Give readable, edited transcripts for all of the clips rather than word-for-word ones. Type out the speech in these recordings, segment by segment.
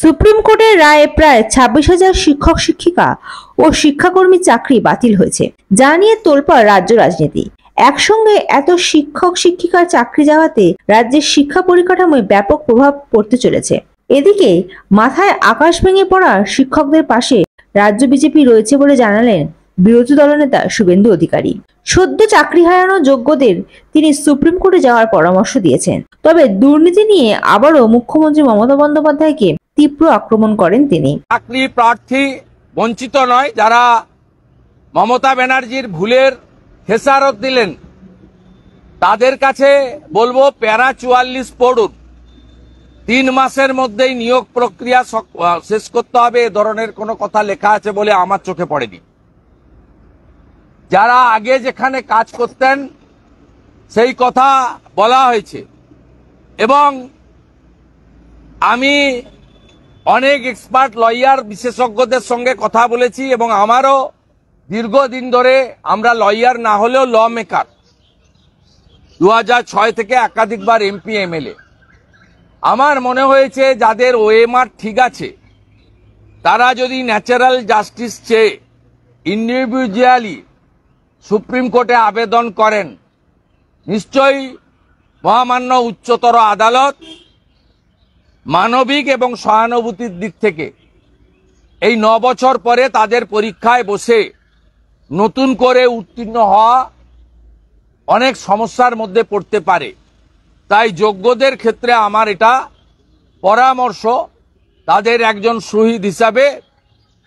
Supreme কোর্টের রায়ে প্রায় 26,000 শিক্ষক শিক্ষিকা ও শিক্ষাকর্মী চাকরি বাতিল হয়েছে, যা নিয়ে তোলপাড় রাজ্য রাজনীতি। একসঙ্গে এত শিক্ষক শিক্ষিকার চাকরি যাওয়াতে রাজ্যের শিক্ষা পরিকাঠামোয় ব্যাপক প্রভাব পড়তে চলেছে। এদিকে মাথায় আকাশ ভেঙে পড়া শিক্ষকদের পাশে রাজ্য বিজেপি রয়েছে বলে জানালেন বিরোধী দলনেতা শুভেন্দু অধিকারী। সদ্য চাকরি হারানো যোগ্যদের তিনি সুপ্রিম কোর্টে যাওয়ার পরামর্শ দিয়েছেন। তবে দুর্নীতি নিয়ে আবারও মুখ্যমন্ত্রী মমতা বন্দ্যোপাধ্যায়কে তীব্র আক্রমণ করেন তিনি। চাকরি প্রার্থী বঞ্চিত নয়, যারা মমতা ব্যানার্জির ভুলের খেসারত দিলেন তাদের কাছে বলবো প্যারা 44 পড়ুন। 3 মাসের মধ্যেই নিয়োগ প্রক্রিয়া শেষ করতে হবে, এ ধরনের কোনো কথা লেখা আছে বলে আমার চোখে পড়েনি। যারা আগে যেখানে কাজ করতেন সেই কথা বলা হয়েছে এবং আমি অনেক এক্সপার্ট লয়ার বিশেষজ্ঞদের সঙ্গে কথা বলেছি এবং আমারও দীর্ঘদিন ধরে, আমরা লয়ার না হলেও ল মেকার, 2006 থেকে একাধিকবার এমপি এমএলএ। আমার মনে হয়েছে যাদের ওএমআর ঠিক আছে তারা যদি ন্যাচারাল জাস্টিস চেয়ে ইন্ডিভিজুয়ালি সুপ্রিম কোর্টে আবেদন করেন, নিশ্চয়ই মহামান্য উচ্চতর আদালত মানবিক এবং সহানুভূতির দিক থেকে এই 9 বছর পরে তাদের পরীক্ষায় বসে নতুন করে উত্তীর্ণ হওয়া অনেক সমস্যার মধ্যে পড়তে পারে। তাই যোগ্যদের ক্ষেত্রে আমার এটা পরামর্শ তাদের একজন শহীদ হিসাবে,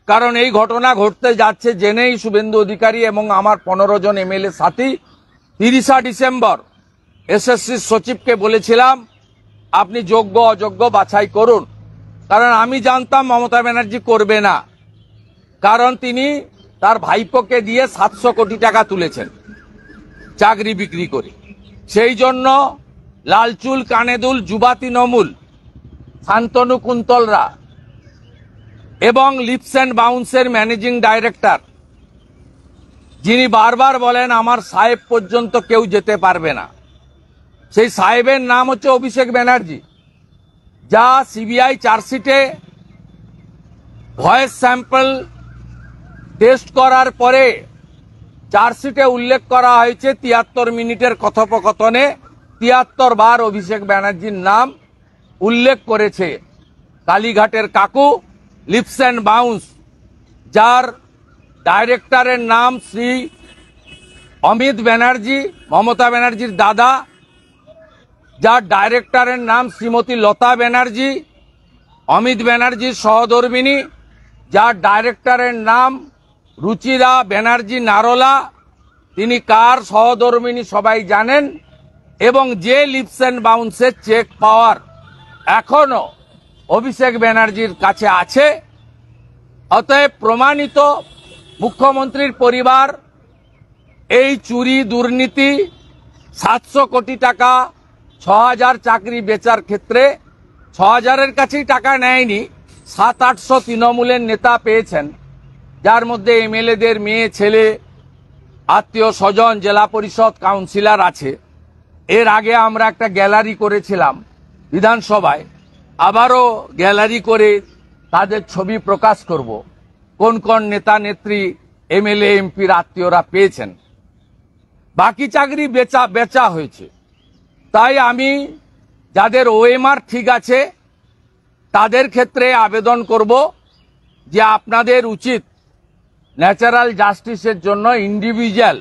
কারণ এই ঘটনা ঘটতে যাচ্ছে জেনেই শুভেন্দু অধিকারী এবং আমার 15 জন এমএলএ সাথী 30 ডিসেম্বর এসএসসি সচিবকে বলেছিলাম আপনি যোগ্য অযোগ্য বাছাই করুন। কারণ আমি জানতাম মমতা ব্যানার্জি করবে না, কারণ তিনি তার ভাইপোকে দিয়ে 700 কোটি টাকা তুলেছেন চাকরি বিক্রি করে। সেই জন্য লালচুল কানেদুল যুবাতি নমুল শান্তনু কুন্তলরা এবং লিপস অ্যান্ড বাউন্সের ম্যানেজিং ডাইরেক্টর, যিনি বারবার বলেন আমার সাহেব পর্যন্ত কেউ যেতে পারবে না, সেই সাহেবের নাম হচ্ছে অভিষেক ব্যানার্জি, যা সিবিআই চার্জশিটে ভয়েস স্যাম্পল টেস্ট করার পরে চার্জশিটে উল্লেখ করা হয়েছে 73 মিনিটের কথোপকথনে 73 বার অভিষেক ব্যানার্জির নাম উল্লেখ করেছে। কালীঘাটের কাকু লিপস অ্যান্ড বাউন্স, যার ডাইরেক্টরের নাম শ্রী অমিত ব্যানার্জি, মমতা ব্যানার্জির দাদা, যার ডাইরেক্টরের নাম শ্রীমতী লতা ব্যানার্জি, অমিত ব্যানার্জির সহধর্মিনী, যার ডাইরেক্টরের নাম রুচিরা ব্যানার্জি নারোলা, তিনি কার সহধর্মিনী সবাই জানেন, এবং যে লিপস অ্যান্ড বাউন্সের চেক পাওয়ার এখনো অভিষেক ব্যানার্জির কাছে আছে। অতএব প্রমাণিত মুখ্যমন্ত্রীর পরিবার এই চুরি দুর্নীতি 700 কোটি টাকা 6,000 চাকরি বেচার ক্ষেত্রে 6,000-এর কাছেই টাকা নেয়নি, 700-800 তৃণমূলের নেতা পেয়েছেন, যার মধ্যে এমএলএদের মেয়ে ছেলে আত্মীয় স্বজন জেলা পরিষদ কাউন্সিলর আছে। এর আগে আমরা একটা গ্যালারি করেছিলাম বিধানসভায়, আবারও গ্যালারি করে তাদের ছবি প্রকাশ করব, কোন কোন নেতা নেত্রী এমএলএ এমপির আত্মীয়রা পেয়েছেন। বাকি চাকরি বেচা হয়েছে। তাই আমি যাদের ওএমআর ঠিক আছে তাদের ক্ষেত্রে আবেদন করব যে আপনাদের উচিত ন্যাচারাল জাস্টিসের জন্য ইন্ডিভিজুয়াল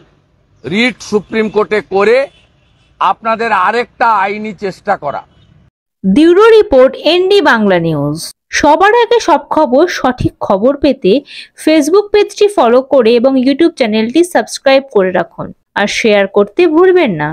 রিট সুপ্রিম কোর্টে করে আপনাদের আরেকটা আইনি চেষ্টা করা। Bureau report ND Bangla news. সবার আগে সব খবর, সঠিক খবর পেতে ফেসবুক পেজটি ফলো করে এবং ইউটিউব চ্যানেলটি সাবস্ক্রাইব করে রাখুন আর শেয়ার করতে ভুলবেন না।